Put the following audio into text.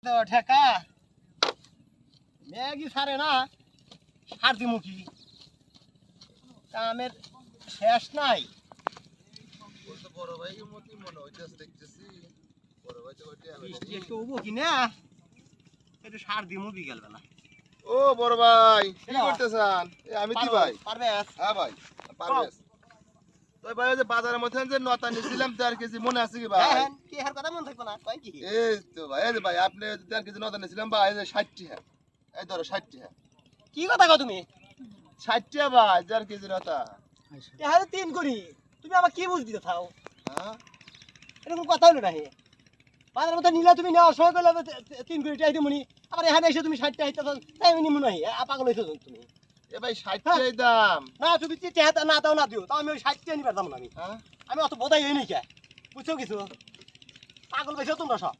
তো ঠেকা ম্যাগি ছাড়ে না সার দিমু কি কামের শেষ নাই বড় ভাইয়ের মতই মনে হইতেছে দেখতেছি বড় ভাই তো বৃষ্টি একটু উবো কি না একটু সার দিমু বিকেল বেলা ও বড় ভাই কি করতেছেন আমি কি ভাই পারবেস হ্যাঁ ভাই পারবেস তো ভাই ওই যে বাজারের মধ্যে যে নতা নিছিলাম 4 কেজি মনে আছে কি ভাই হ্যাঁ কি হার কথা মন থাকবে না কয় কি এই তো ভাই এই যে ভাই আপনি 4 কেজি নতা নিছিলাম ভাই এই যে 60 টাকা এই ধরো 60 টাকা কি কথা কও তুমি 60 টাকা ভাই 4 কেজি নতা এহারে 3 করি তুমি আবার কি বুঝ দিতে থাও হ্যাঁ এরকম কথা হলো না হে বাজারের মধ্যে নিলে তুমি নেওয়ার সময় করলে 3 করি টাই দিমুনি আবার এখানে এসে তুমি 60 টাকা হিতাছ তাই আমি নিমু নাই পাগল হইছো তুমি এ ভাই 60 টাকাই দাম না তুমি টাকা না দাও না দিও তাও আমি ওই 60 টাকা নিবার দাম না হ্যাঁ আমি অত বোধাই হই নাই কে বুঝছো কিছু পাগল বেশি তোমরা সব